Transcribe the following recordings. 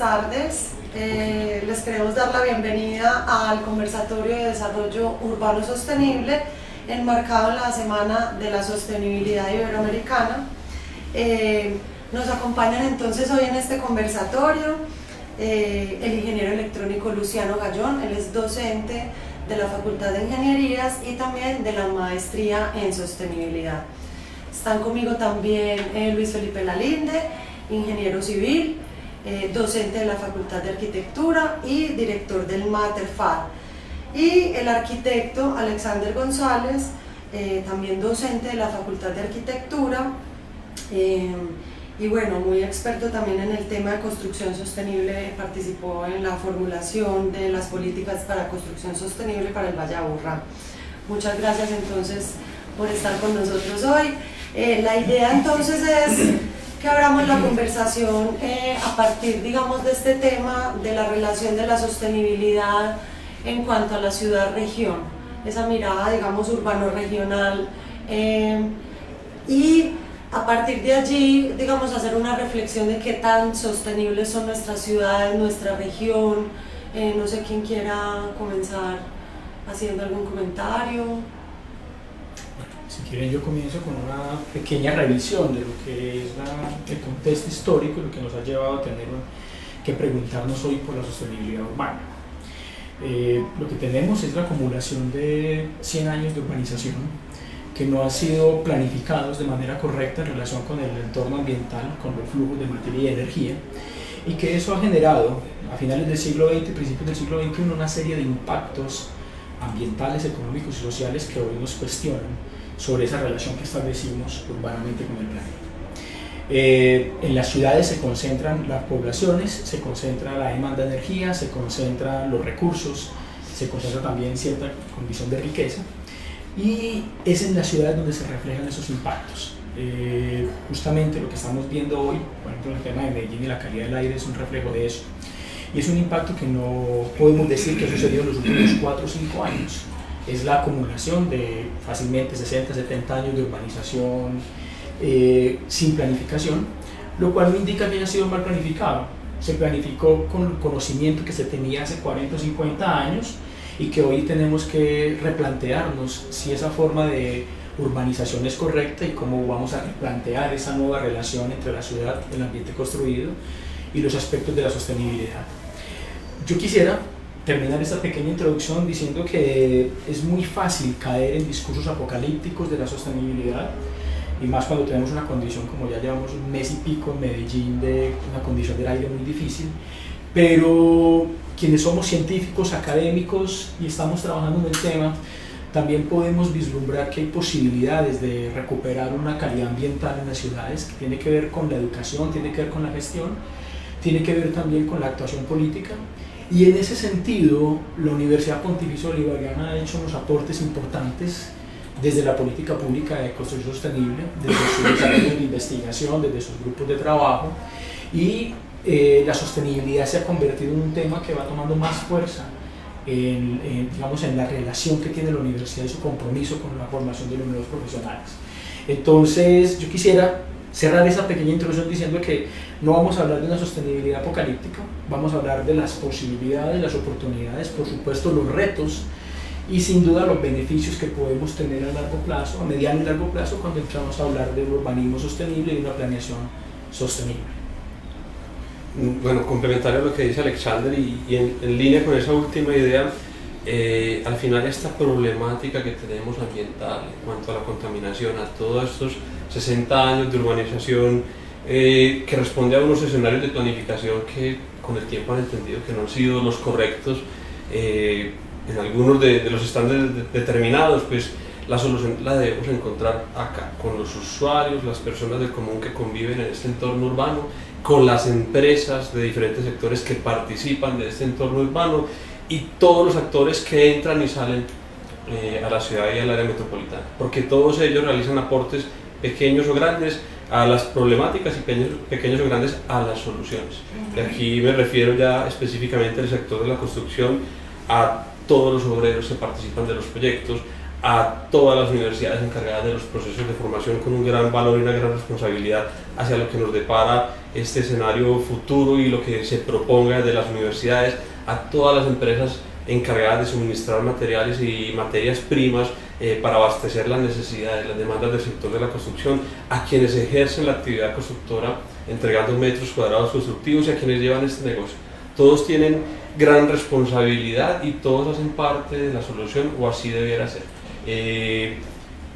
tardes. Les queremos dar la bienvenida al Conversatorio de Desarrollo Urbano Sostenible, enmarcado en la Semana de la Sostenibilidad Iberoamericana. Nos acompañan entonces hoy en este conversatorio el ingeniero electrónico Luciano Gallón. Él es docente de la Facultad de Ingenierías y también de la Maestría en Sostenibilidad. Están conmigo también Luis Felipe Lalinde, ingeniero civil, docente de la Facultad de Arquitectura y director del Mater FAD. Y el arquitecto Alexander González, también docente de la Facultad de Arquitectura, y bueno, muy experto también en el tema de construcción sostenible. Participó en la formulación de las políticas para construcción sostenible para el Valle de Aburrá. Muchas gracias entonces por estar con nosotros hoy. La idea entonces es que abramos la conversación a partir, digamos, de este tema de la relación de la sostenibilidad en cuanto a la ciudad-región, esa mirada, digamos, urbano-regional, y a partir de allí, digamos, hacer una reflexión de qué tan sostenibles son nuestras ciudades, nuestra región. No sé quién quiera comenzar haciendo algún comentario. Si quieren, yo comienzo con una pequeña revisión de lo que es el contexto histórico y lo que nos ha llevado a tener que preguntarnos hoy por la sostenibilidad urbana. Lo que tenemos es la acumulación de 100 años de urbanización que no han sido planificados de manera correcta en relación con el entorno ambiental, con los flujos de materia y energía, y que eso ha generado a finales del siglo XX y principios del siglo XXI una serie de impactos ambientales, económicos y sociales que hoy nos cuestionan sobre esa relación que establecimos urbanamente con el planeta. En las ciudades se concentran las poblaciones, se concentra la demanda de energía, se concentran los recursos, se concentra también cierta condición de riqueza, y es en las ciudades donde se reflejan esos impactos. Justamente lo que estamos viendo hoy, por ejemplo, el tema de Medellín y la calidad del aire es un reflejo de eso, y es un impacto que no podemos decir que ha sucedido en los últimos 4 o 5 años. Es la acumulación de fácilmente 60, 70 años de urbanización sin planificación, lo cual no indica que haya sido mal planificado. Se planificó con el conocimiento que se tenía hace 40 o 50 años y que hoy tenemos que replantearnos si esa forma de urbanización es correcta y cómo vamos a replantear esa nueva relación entre la ciudad, el ambiente construido y los aspectos de la sostenibilidad. Yo quisiera terminar esta pequeña introducción diciendo que es muy fácil caer en discursos apocalípticos de la sostenibilidad, y más cuando tenemos una condición, como ya llevamos un mes y pico en Medellín, de una condición del aire muy difícil, pero quienes somos científicos, académicos y estamos trabajando en el tema, también podemos vislumbrar que hay posibilidades de recuperar una calidad ambiental en las ciudades, que tiene que ver con la educación, tiene que ver con la gestión, tiene que ver también con la actuación política. Y en ese sentido, la Universidad Pontificia Bolivariana ha hecho unos aportes importantes desde la política pública de construcción sostenible, desde sus desarrollos de investigación, desde sus grupos de trabajo, y la sostenibilidad se ha convertido en un tema que va tomando más fuerza digamos, en la relación que tiene la universidad y su compromiso con la formación de los nuevos profesionales. Entonces, yo quisiera cerrar esa pequeña introducción diciendo que no vamos a hablar de una sostenibilidad apocalíptica, vamos a hablar de las posibilidades, las oportunidades, por supuesto los retos y sin duda los beneficios que podemos tener a largo plazo, a mediano y largo plazo, cuando entramos a hablar de un urbanismo sostenible y una planeación sostenible. Bueno, complementario a lo que dice Alexander y en línea con esa última idea, al final esta problemática que tenemos ambiental en cuanto a la contaminación, a todos estos 60 años de urbanización que responde a unos escenarios de planificación que con el tiempo han entendido que no han sido los correctos, en algunos de los estándares determinados, pues la solución la debemos encontrar acá, con los usuarios, las personas del común que conviven en este entorno urbano, con las empresas de diferentes sectores que participan de este entorno urbano y todos los actores que entran y salen a la ciudad y al área metropolitana, porque todos ellos realizan aportes pequeños o grandes a las problemáticas y pequeños o grandes a las soluciones. Y aquí me refiero ya específicamente al sector de la construcción, a todos los obreros que participan de los proyectos, a todas las universidades encargadas de los procesos de formación con un gran valor y una gran responsabilidad hacia lo que nos depara este escenario futuro y lo que se proponga desde las universidades, a todas las empresas encargadas de suministrar materiales y materias primas para abastecer las necesidades, las demandas del sector de la construcción, a quienes ejercen la actividad constructora entregando metros cuadrados constructivos y a quienes llevan este negocio. Todos tienen gran responsabilidad y todos hacen parte de la solución, o así debiera ser.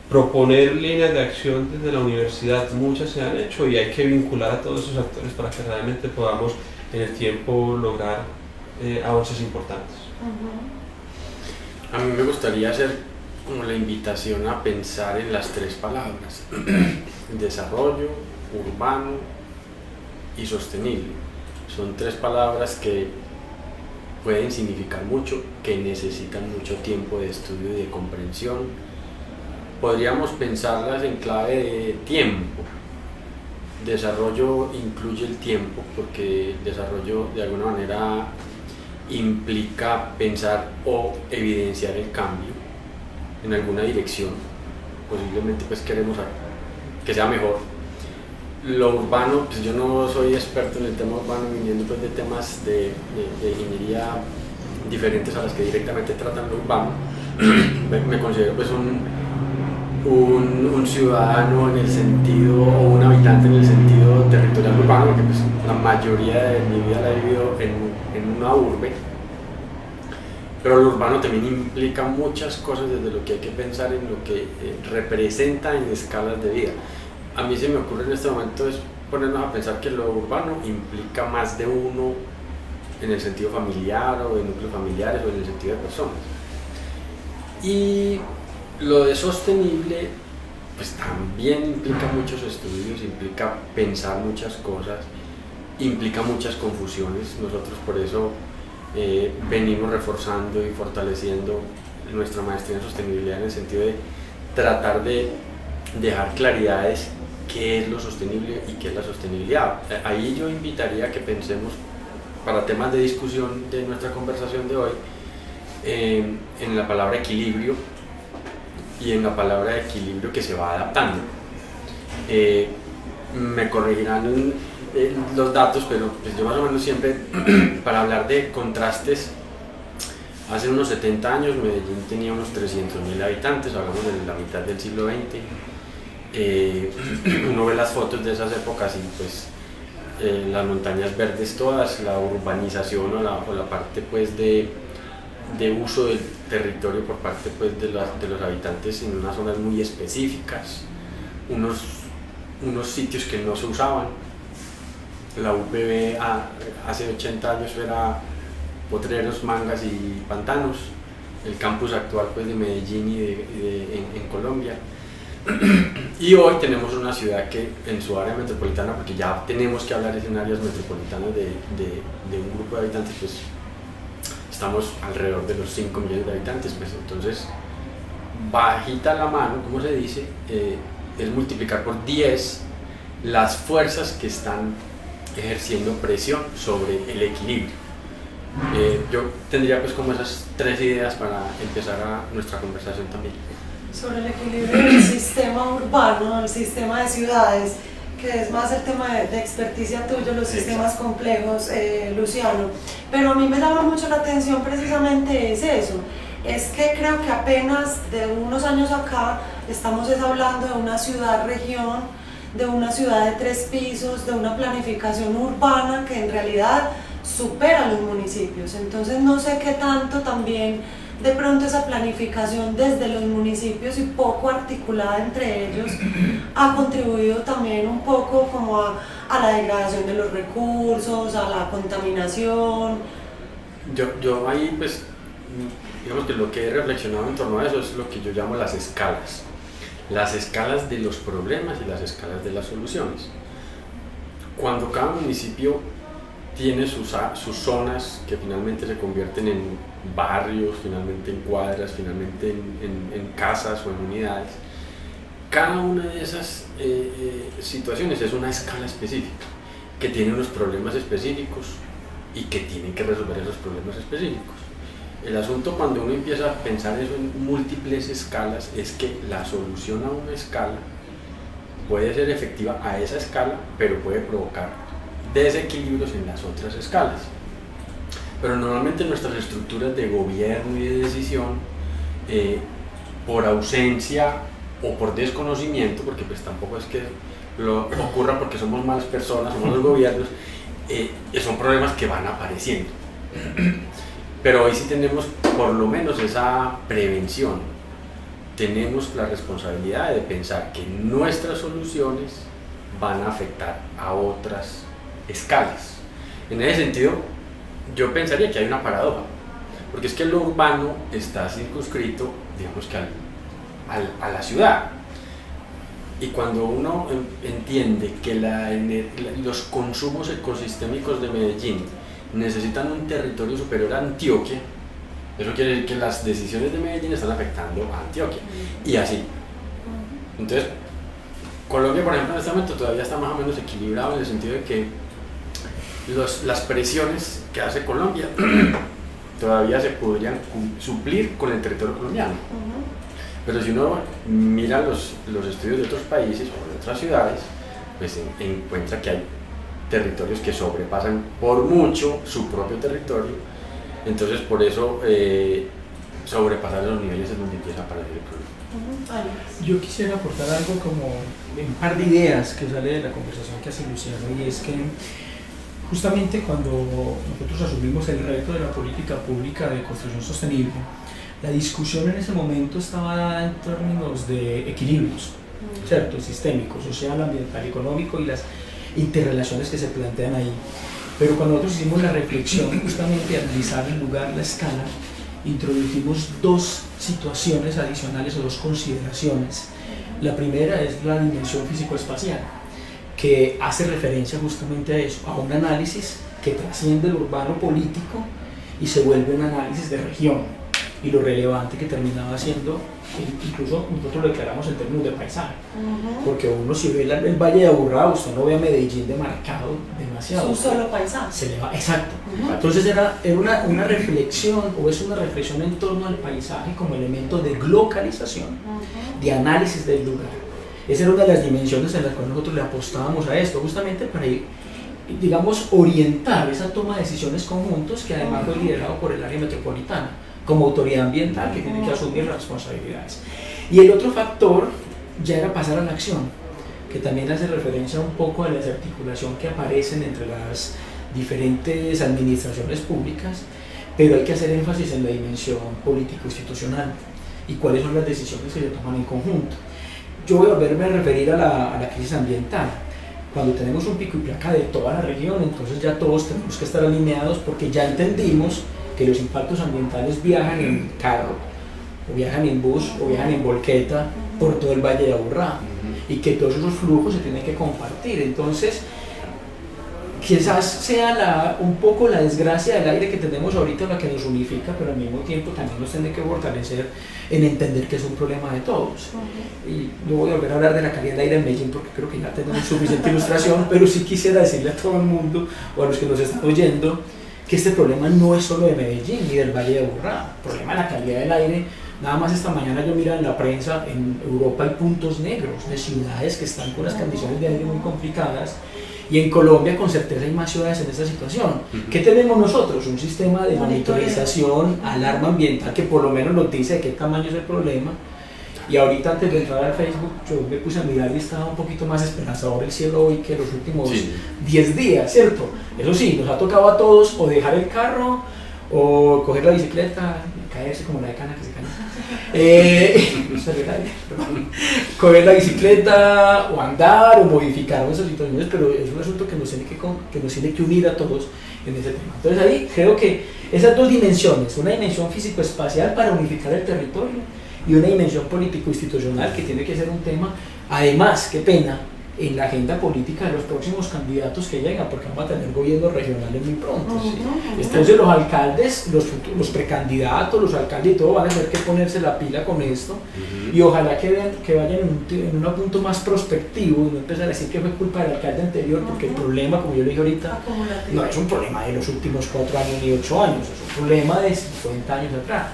Proponer líneas de acción desde la universidad, muchas se han hecho y hay que vincular a todos esos actores para que realmente podamos en el tiempo lograr avances importantes. A mí me gustaría hacer como la invitación a pensar en las tres palabras: desarrollo, urbano y sostenible. Son tres palabras que pueden significar mucho, que necesitan mucho tiempo de estudio y de comprensión. Podríamos pensarlas en clave de tiempo. Desarrollo incluye el tiempo, porque el desarrollo de alguna manera implica pensar o evidenciar el cambio en alguna dirección. Posiblemente pues queremos que sea mejor. Lo urbano, pues yo no soy experto en el tema urbano, viniendo pues de temas de ingeniería diferentes a las que directamente tratan lo urbano. Me considero pues un ciudadano en el sentido, o un habitante en el sentido territorial urbano, porque pues la mayoría de mi vida la he vivido en una urbe. Pero lo urbano también implica muchas cosas, desde lo que hay que pensar en lo que representa en escalas de vida. A mí se me ocurre en este momento es ponernos a pensar que lo urbano implica más de uno en el sentido familiar o de núcleos familiares o en el sentido de personas. Y lo de sostenible pues también implica muchos estudios, implica pensar muchas cosas, implica muchas confusiones. Nosotros por eso venimos reforzando y fortaleciendo nuestra maestría en sostenibilidad en el sentido de tratar de dejar claridades qué es lo sostenible y qué es la sostenibilidad. Ahí yo invitaría a que pensemos, para temas de discusión de nuestra conversación de hoy, en la palabra equilibrio y en la palabra equilibrio que se va adaptando. Me corregirán los datos, pero pues yo más o menos siempre, para hablar de contrastes, hace unos 70 años Medellín tenía unos 300.000 habitantes, hablamos de la mitad del siglo XX. Uno ve las fotos de esas épocas y pues las montañas verdes todas, la urbanización o la parte pues de uso del territorio por parte pues de los habitantes en unas zonas muy específicas, unos sitios que no se usaban. La UPB hace 80 años era potreros, mangas y pantanos, el campus actual pues de Medellín y en Colombia. Y hoy tenemos una ciudad que en su área metropolitana, porque ya tenemos que hablar en áreas metropolitanas de un grupo de habitantes, pues estamos alrededor de los 5 millones de habitantes, pues entonces bajita la mano, como se dice, es multiplicar por 10 las fuerzas que están ejerciendo presión sobre el equilibrio. Yo tendría pues como esas tres ideas para empezar nuestra conversación también. Sobre el equilibrio del sistema urbano, el sistema de ciudades, que es más el tema de experticia tuyo, los sistemas complejos, Luciano. Pero a mí me llama mucho la atención precisamente es eso, es que creo que apenas de unos años acá estamos hablando de una ciudad-región, de una ciudad de 3 pisos, de una planificación urbana que en realidad supera los municipios. Entonces no sé qué tanto también de pronto esa planificación desde los municipios y poco articulada entre ellos ha contribuido también un poco como a la degradación de los recursos, a la contaminación. Yo ahí pues, digamos que lo que he reflexionado en torno a eso es lo que yo llamo las escalas de los problemas y las escalas de las soluciones. Cuando cada municipio tiene sus zonas que finalmente se convierten en barrios, finalmente en cuadras, finalmente en casas o en unidades, cada una de esas situaciones es una escala específica que tiene unos problemas específicos y que tienen que resolver esos problemas específicos. El asunto cuando uno empieza a pensar eso en múltiples escalas es que la solución a una escala puede ser efectiva a esa escala, pero puede provocar desequilibrios en las otras escalas. Pero normalmente nuestras estructuras de gobierno y de decisión, por ausencia o por desconocimiento, porque pues tampoco es que lo ocurra porque somos malas personas, somos los gobiernos, son problemas que van apareciendo. Pero hoy sí tenemos por lo menos esa prevención, tenemos la responsabilidad de pensar que nuestras soluciones van a afectar a otras escalas. En ese sentido, yo pensaría que hay una paradoja, porque es que lo urbano está circunscrito, digamos que a la ciudad. Y cuando uno entiende que los consumos ecosistémicos de Medellín necesitan un territorio superior a Antioquia, eso quiere decir que las decisiones de Medellín están afectando a Antioquia. Y así. Entonces, Colombia, por ejemplo, en este momento todavía está más o menos equilibrado en el sentido de que las presiones que hace Colombia todavía se podrían suplir con el territorio colombiano. Pero si uno mira los estudios de otros países o de otras ciudades, pues encuentra que hay territorios que sobrepasan por mucho su propio territorio. Entonces, por eso sobrepasar los niveles es donde empieza a aparecer el problema. Yo quisiera aportar algo como un par de ideas que sale de la conversación que hace Luciano, y es que justamente cuando nosotros asumimos el reto de la política pública de construcción sostenible, la discusión en ese momento estaba dada en términos de equilibrios, ¿cierto? Sistémicos, social, ambiental, económico y las interrelaciones que se plantean ahí. Pero cuando nosotros hicimos la reflexión justamente de analizar el lugar, la escala, introducimos dos situaciones adicionales o dos consideraciones. La primera es la dimensión físico-espacial, que hace referencia justamente a eso, a un análisis que trasciende el urbano político y se vuelve un análisis de región, y lo relevante que terminaba siendo, incluso nosotros lo declaramos en términos de paisaje, porque uno si ve el Valle de Aburrá, usted no ve a Medellín demarcado demasiado. Es un solo paisaje. Se le va, exacto. Entonces era una reflexión, o es una reflexión en torno al paisaje como elemento de localización, de análisis del lugar. Esa era una de las dimensiones en las cuales nosotros le apostábamos a esto, justamente para ir, digamos, orientar esa toma de decisiones conjuntos que además fue liderado por el área metropolitana como autoridad ambiental que tiene que asumir las responsabilidades. Y el otro factor ya era pasar a la acción, que también hace referencia un poco a la desarticulación que aparecen entre las diferentes administraciones públicas, pero hay que hacer énfasis en la dimensión político-institucional y cuáles son las decisiones que se toman en conjunto. Yo voy a volverme a referir a la crisis ambiental. Cuando tenemos un pico y placa de toda la región, entonces ya todos tenemos que estar alineados porque ya entendimos que los impactos ambientales viajan en carro, o viajan en bus, o viajan en volqueta por todo el Valle de Aburrá, y que todos esos flujos se tienen que compartir. Entonces, quizás sea un poco la desgracia del aire que tenemos ahorita la que nos unifica, pero al mismo tiempo también nos tiene que fortalecer en entender que es un problema de todos. Y no voy a volver a hablar de la calidad del aire en Medellín porque creo que ya tenemos suficiente ilustración, pero sí quisiera decirle a todo el mundo, o a los que nos están oyendo, que este problema no es solo de Medellín ni del Valle de Aburrá. El problema de la calidad del aire, nada más esta mañana yo miraba en la prensa, en Europa hay puntos negros de ciudades que están con unas condiciones de aire muy complicadas, y en Colombia con certeza hay más ciudades en esta situación. ¿Qué tenemos nosotros? Un sistema de monitorización, alarma ambiental que por lo menos nos dice de qué tamaño es el problema. Y ahorita antes de entrar al Facebook yo me puse a mirar y estaba un poquito más esperanzador el cielo hoy que los últimos 10 días, ¿cierto? Eso sí, nos ha tocado a todos o dejar el carro o coger la bicicleta y caerse como la de Cana que se cae. Coger la bicicleta o andar o modificar esas situaciones, pero es un asunto que nos tiene que unir a todos en ese tema. Entonces ahí creo que esas dos dimensiones, una dimensión físico-espacial para unificar el territorio y una dimensión político-institucional que tiene que ser un tema, además, qué pena, en la agenda política de los próximos candidatos que llegan, porque vamos a tener gobiernos regionales muy pronto. Entonces los alcaldes, los precandidatos, los alcaldes y todo van a tener que ponerse la pila con esto, y ojalá que vayan en un punto más prospectivo y no empezar a decir que fue culpa del alcalde anterior, porque el problema, como yo le dije ahorita, no es un problema de los últimos 4 años ni 8 años, es un problema de 50 años atrás.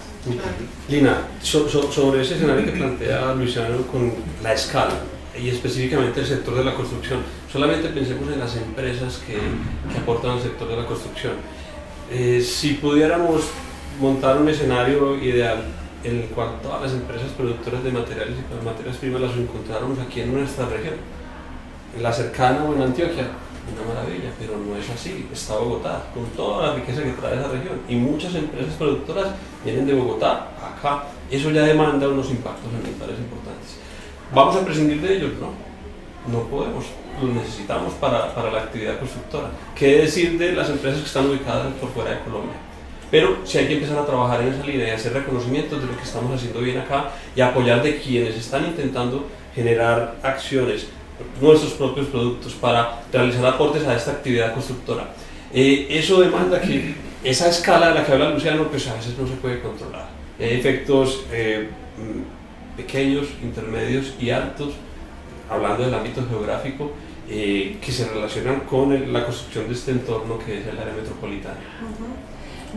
Lina, sobre ese escenario que plantea Luciano con la escala y específicamente el sector de la construcción, solamente pensemos en las empresas que aportan al sector de la construcción. Si pudiéramos montar un escenario ideal en el cual todas las empresas productoras de materiales y materias primas las encontráramos aquí en nuestra región, en la cercana o en Antioquia, una maravilla, pero no es así. Está Bogotá, con toda la riqueza que trae esa región, y muchas empresas productoras vienen de Bogotá acá. Eso ya demanda unos impactos ambientales importantes. ¿Vamos a prescindir de ellos? No podemos, los necesitamos para la actividad constructora. ¿Qué decir de las empresas que están ubicadas por fuera de Colombia? Pero sí hay que empezar a trabajar en esa línea y hacer reconocimientos de lo que estamos haciendo bien acá y apoyar de quienes están intentando generar acciones, nuestros propios productos, para realizar aportes a esta actividad constructora. Eso demanda que esa escala de la que habla Luciano, pues a veces no se puede controlar. Hay efectos pequeños, intermedios y altos, hablando del ámbito geográfico, que se relacionan con la construcción de este entorno que es el área metropolitana.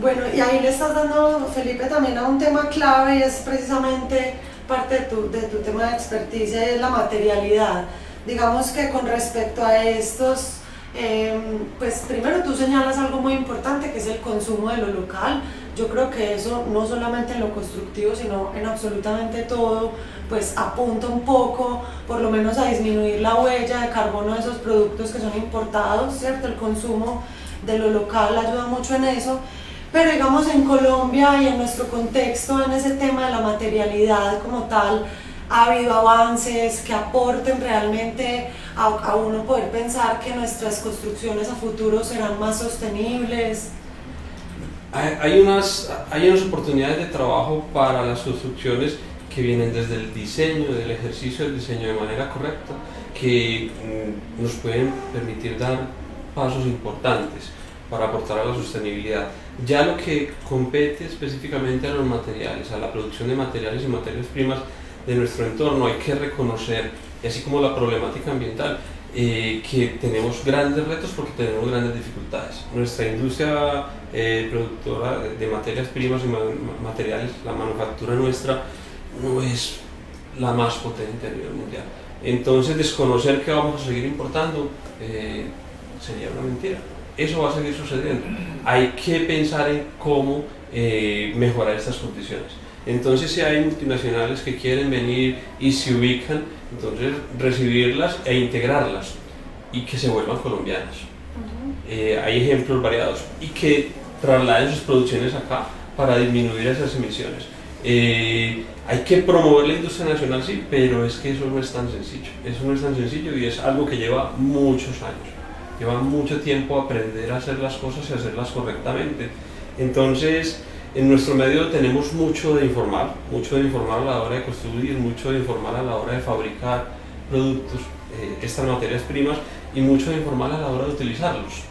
Bueno, y ahí le estás dando, Felipe, también a un tema clave, y es precisamente parte de tu tema de experticia, es la materialidad. Digamos que con respecto a estos, pues primero tú señalas algo muy importante, que es el consumo de lo local. Yo creo que eso no solamente en lo constructivo, sino en absolutamente todo, pues apunta un poco, por lo menos a disminuir la huella de carbono de esos productos que son importados, ¿cierto? El consumo de lo local ayuda mucho en eso. Pero digamos en Colombia y en nuestro contexto, en ese tema de la materialidad como tal, ha habido avances que aporten realmente a uno poder pensar que nuestras construcciones a futuro serán más sostenibles. Hay unas oportunidades de trabajo para las construcciones que vienen desde el diseño, del ejercicio del diseño de manera correcta, que nos pueden permitir dar pasos importantes para aportar a la sostenibilidad. Ya lo que compete específicamente a los materiales, a la producción de materiales y materias primas de nuestro entorno, hay que reconocer, y así como la problemática ambiental, que tenemos grandes retos porque tenemos grandes dificultades. Nuestra industria productora de materias primas y materiales, la manufactura nuestra, no es la más potente a nivel mundial. Entonces, desconocer que vamos a seguir importando sería una mentira. Eso va a seguir sucediendo. Hay que pensar en cómo mejorar estas condiciones. Entonces, si hay multinacionales que quieren venir y se ubican, entonces recibirlas e integrarlas y que se vuelvan colombianas. Hay ejemplos variados y que trasladen sus producciones acá para disminuir esas emisiones. Hay que promover la industria nacional, sí, pero es que eso no es tan sencillo. Eso no es tan sencillo y es algo que lleva muchos años. Lleva mucho tiempo aprender a hacer las cosas y hacerlas correctamente. Entonces, en nuestro medio tenemos mucho de informar a la hora de construir, mucho de informar a la hora de fabricar productos, estas materias primas, y mucho de informar a la hora de utilizarlos.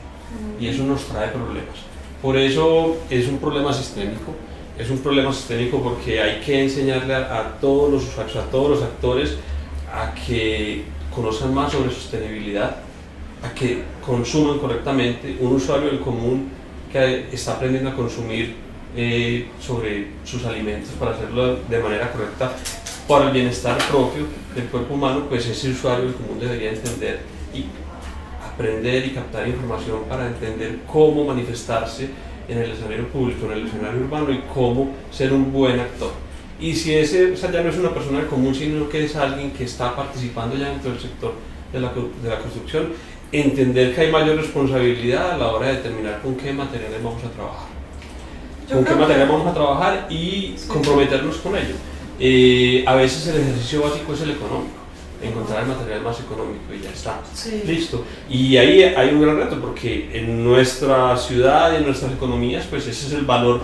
Y eso nos trae problemas. Por eso es un problema sistémico. Es un problema sistémico porque hay que enseñarle a todos los usuarios, a todos los actores, a que conozcan más sobre sostenibilidad, a que consuman correctamente. Un usuario del común que está aprendiendo a consumir sobre sus alimentos para hacerlo de manera correcta para el bienestar propio del cuerpo humano, pues ese usuario del común debería entender y aprender y captar información para entender cómo manifestarse en el escenario público, en el escenario urbano, y cómo ser un buen actor. Y si esa ya no es una persona del común, sino que es alguien que está participando ya dentro del sector de la construcción, entender que hay mayor responsabilidad a la hora de determinar con qué materiales vamos a trabajar. Con qué materiales vamos a trabajar y comprometernos con ello. A veces el ejercicio básico es el económico, encontrar el material más económico y ya está, listo. Y ahí hay un gran reto porque en nuestra ciudad y en nuestras economías, pues ese es el valor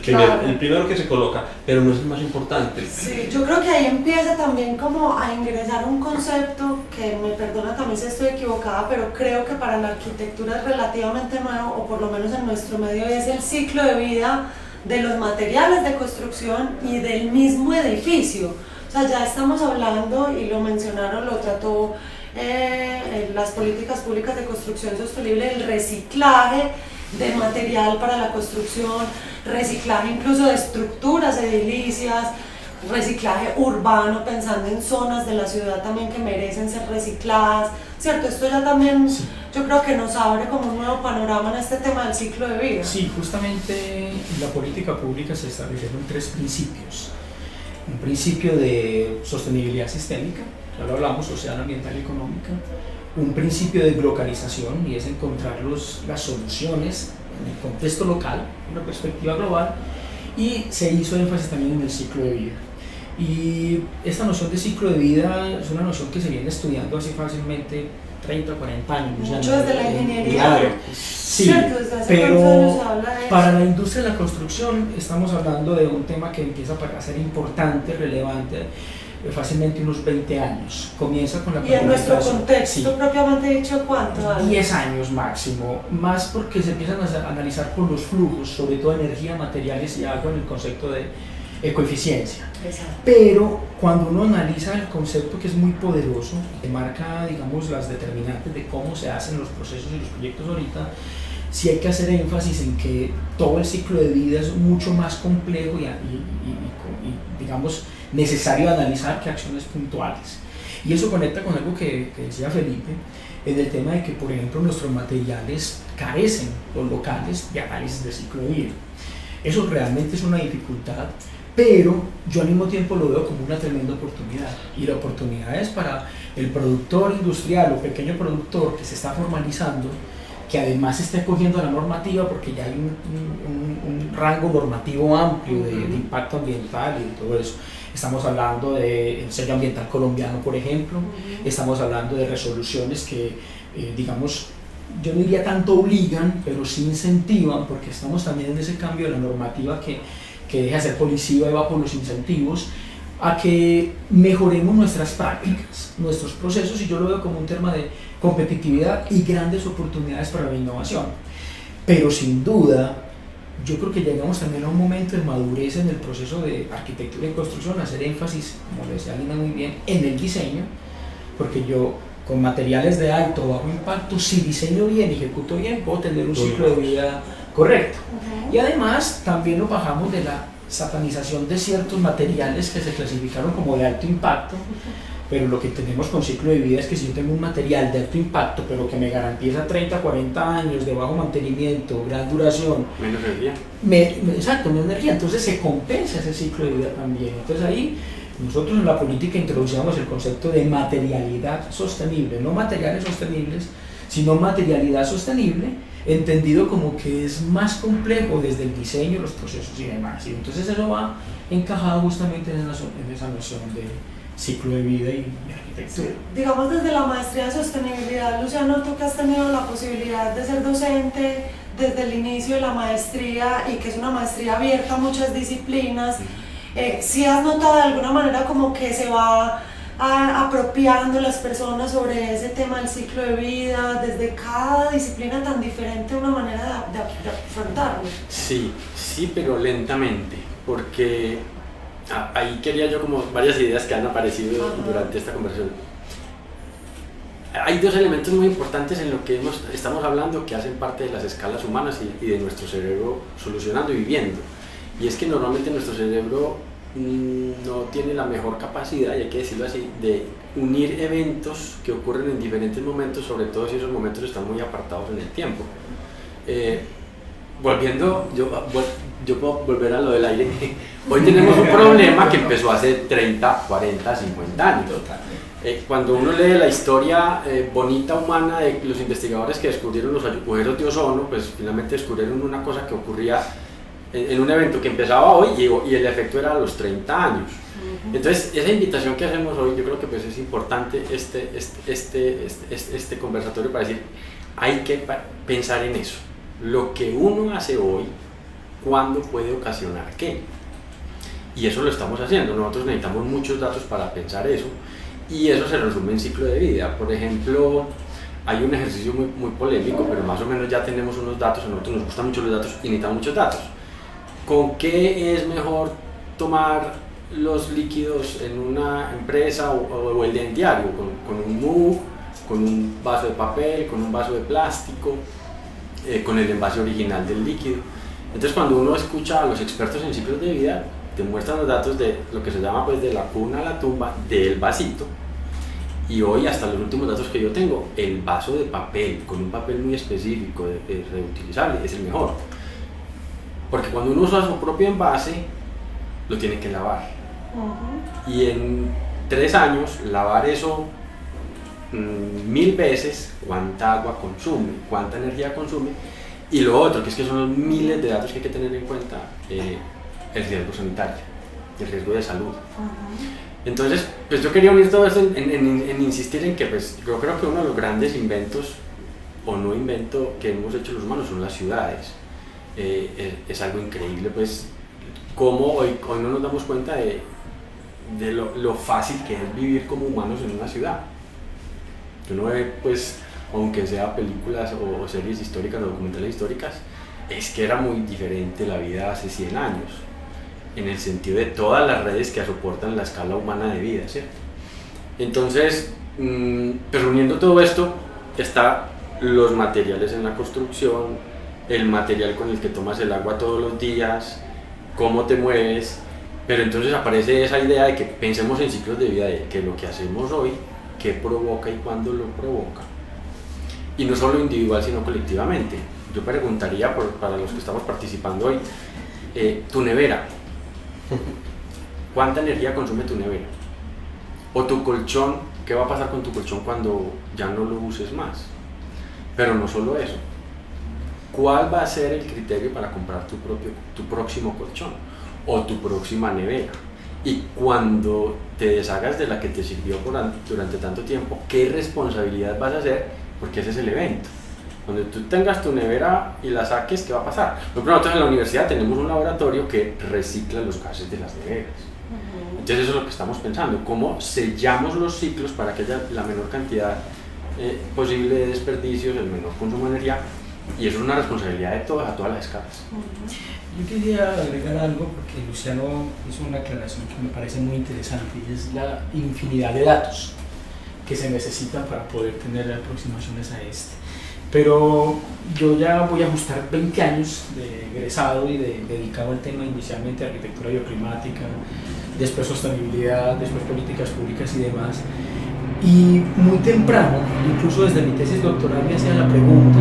Claro. el primero que se coloca, pero no es el más importante. Sí, yo creo que ahí empieza también como a ingresar un concepto que me perdona también si estoy equivocada, pero creo que para la arquitectura es relativamente nuevo, o por lo menos en nuestro medio, es el ciclo de vida de los materiales de construcción y del mismo edificio. O sea, ya estamos hablando, y lo mencionaron, lo trató en las políticas públicas de construcción sostenible, el reciclaje de material para la construcción, reciclaje incluso de estructuras edilicias, reciclaje urbano, pensando en zonas de la ciudad también que merecen ser recicladas, ¿cierto? Esto ya también yo creo que nos abre como un nuevo panorama en este tema del ciclo de vida. Sí, justamente en la política pública se establecieron 3 principios. Un principio de sostenibilidad sistémica, ya lo hablamos, social, ambiental y económica. Un principio de globalización, y es encontrar las soluciones en el contexto local, una perspectiva global, y se hizo énfasis también en el ciclo de vida. Y esta noción de ciclo de vida es una noción que se viene estudiando hace fácilmente 30 o 40 años. Mucho desde la ingeniería. Claro, sí, ¿cierto? Desde hace cuántos años se pero habla de eso. para la industria de la construcción estamos hablando de un tema que empieza a ser importante, relevante, fácilmente unos 20 años. Comienza con la Y en nuestro planificación. contexto Sí. propiamente dicho, ¿cuánto años? 10 años máximo, más porque se empiezan a analizar por los flujos, sobre todo energía, materiales y agua, en el concepto de ecoeficiencia. Exacto. Pero cuando uno analiza el concepto, que es muy poderoso, que marca, digamos, las determinantes de cómo se hacen los procesos y los proyectos ahorita, sí hay que hacer énfasis en que todo el ciclo de vida es mucho más complejo y digamos, necesario analizar que acciones puntuales. Y eso conecta con algo que decía Felipe, en el tema de que, por ejemplo, nuestros materiales carecen, los locales, de análisis de ciclo de vida. Eso realmente es una dificultad, pero yo al mismo tiempo lo veo como una tremenda oportunidad. Y la oportunidad es para el productor industrial o pequeño productor que se está formalizando, que además esté cogiendo la normativa, porque ya hay un rango normativo amplio de impacto ambiental y todo eso. Estamos hablando del sello ambiental colombiano, por ejemplo. Estamos hablando de resoluciones que, digamos, yo no diría tanto obligan, pero sí incentivan, porque estamos también en ese cambio de la normativa que deja de ser policiva y va por los incentivos, a que mejoremos nuestras prácticas, nuestros procesos, y yo lo veo como un tema de competitividad y grandes oportunidades para la innovación. Pero sin duda, yo creo que llegamos también a un momento de madurez en el proceso de arquitectura y construcción, hacer énfasis, como le decía Lina muy bien, en el diseño, porque yo con materiales de alto o bajo impacto, si diseño bien y ejecuto bien, puedo tener un ciclo de vida correcto. Y además también nos bajamos de la satanización de ciertos materiales que se clasificaron como de alto impacto, pero lo que tenemos con ciclo de vida es que si yo tengo un material de alto impacto, pero que me garantiza 30, 40 años de bajo mantenimiento, gran duración, menos energía. Exacto, menos energía, entonces se compensa ese ciclo de vida también. Entonces ahí nosotros en la política introducíamos el concepto de materialidad sostenible, no materiales sostenibles, sino materialidad sostenible, entendido como que es más complejo desde el diseño, los procesos y demás. Y entonces eso va encajado justamente en esa noción de ciclo de vida y arquitectura. Digamos, desde la maestría de sostenibilidad, Luciano, tú que has tenido la posibilidad de ser docente desde el inicio de la maestría, y que es una maestría abierta a muchas disciplinas, ¿sí has notado de alguna manera como que se va apropiando las personas sobre ese tema del ciclo de vida, desde cada disciplina tan diferente, una manera de afrontarlo? Sí, pero lentamente, porque ahí quería yo como varias ideas que han aparecido durante esta conversación. Hay 2 elementos muy importantes en lo que estamos hablando, que hacen parte de las escalas humanas y de nuestro cerebro solucionando y viviendo. Y es que normalmente nuestro cerebro no tiene la mejor capacidad, y hay que decirlo así, de unir eventos que ocurren en diferentes momentos, sobre todo si esos momentos están muy apartados en el tiempo. Volviendo, yo puedo volver a lo del aire. Hoy tenemos un problema que empezó hace 30, 40, 50 años. Cuando uno lee la historia bonita humana de los investigadores que descubrieron los agujeros de ozono, pues finalmente descubrieron una cosa que ocurría en un evento que empezaba hoy y el efecto era a los 30 años. Entonces, esa invitación que hacemos hoy, yo creo que pues es importante este conversatorio para decir, hay que pensar en eso. Lo que uno hace hoy cuándo puede ocasionar qué. Y eso lo estamos haciendo. Nosotros necesitamos muchos datos para pensar eso, y eso se resume en ciclo de vida. Por ejemplo, hay un ejercicio muy polémico, pero más o menos ya tenemos unos datos. A nosotros nos gustan mucho los datos y necesitamos muchos datos. ¿Con qué es mejor tomar los líquidos en una empresa o el día en diario? ¿Con un mug, con un vaso de papel, con un vaso de plástico, con el envase original del líquido? Entonces, cuando uno escucha a los expertos en ciclos de vida, te muestran los datos de lo que se llama, pues, de la cuna a la tumba del vasito. Y hoy, hasta los últimos datos que yo tengo, el vaso de papel, con un papel muy específico, reutilizable, es el mejor. Porque cuando uno usa su propio envase, lo tiene que lavar. Y en 3 años, lavar eso 1000 veces, cuánta agua consume, cuánta energía consume. Y lo otro, que es que son los miles de datos que hay que tener en cuenta, el riesgo sanitario, el riesgo de salud. Entonces, pues yo quería unir todo esto en insistir en que, pues, yo creo que uno de los grandes inventos, o no invento, que hemos hecho los humanos son las ciudades. Es algo increíble, pues, cómo hoy no nos damos cuenta de lo fácil que es vivir como humanos en una ciudad. Uno ve, pues, aunque sea películas o series históricas o documentales históricas, es que era muy diferente la vida hace 100 años, en el sentido de todas las redes que soportan la escala humana de vida, ¿cierto? Entonces, pues uniendo todo esto, está los materiales en la construcción, el material con el que tomas el agua todos los días, cómo te mueves, pero entonces aparece esa idea de que pensemos en ciclos de vida, de que lo que hacemos hoy, qué provoca y cuándo lo provoca. Y no solo individual, sino colectivamente. Yo preguntaría, para los que estamos participando hoy, tu nevera, ¿cuánta energía consume tu nevera? O tu colchón, ¿qué va a pasar con tu colchón cuando ya no lo uses más? Pero no solo eso, ¿cuál va a ser el criterio para comprar tu próximo colchón o tu próxima nevera? Y cuando te deshagas de la que te sirvió durante tanto tiempo, ¿qué responsabilidad vas a hacer? Porque ese es el evento. Cuando tú tengas tu nevera y la saques, ¿qué va a pasar? Por ejemplo, nosotros en la universidad tenemos un laboratorio que recicla los gases de las neveras. Entonces eso es lo que estamos pensando, cómo sellamos los ciclos para que haya la menor cantidad posible de desperdicios, el menor consumo de energía, y eso es una responsabilidad de todas, a todas las escalas. Yo quería agregar algo porque Luciano hizo una aclaración que me parece muy interesante, y es la infinidad de datos que se necesitan para poder tener aproximaciones a este. Pero yo ya voy a ajustar 20 años de egresado y dedicado al tema, inicialmente arquitectura bioclimática, después sostenibilidad, después políticas públicas y demás. Y muy temprano, incluso desde mi tesis doctoral, me hacía la pregunta: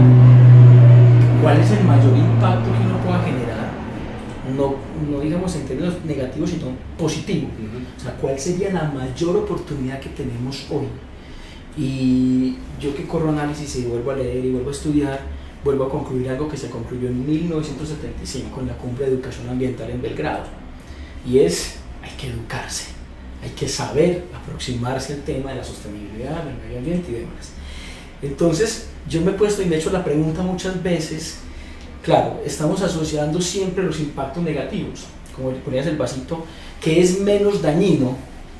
¿cuál es el mayor impacto que uno pueda generar? No digamos en términos negativos, sino positivos. O sea, ¿cuál sería la mayor oportunidad que tenemos hoy? Y yo que corro análisis y vuelvo a leer y vuelvo a estudiar, vuelvo a concluir algo que se concluyó en 1975 en la Cumbre de Educación Ambiental en Belgrado. Y es, hay que educarse, hay que saber aproximarse al tema de la sostenibilidad, del medio ambiente y demás. Entonces, yo me he puesto y me he hecho la pregunta muchas veces. Claro, estamos asociando siempre los impactos negativos, como ponías el vasito, que es menos dañino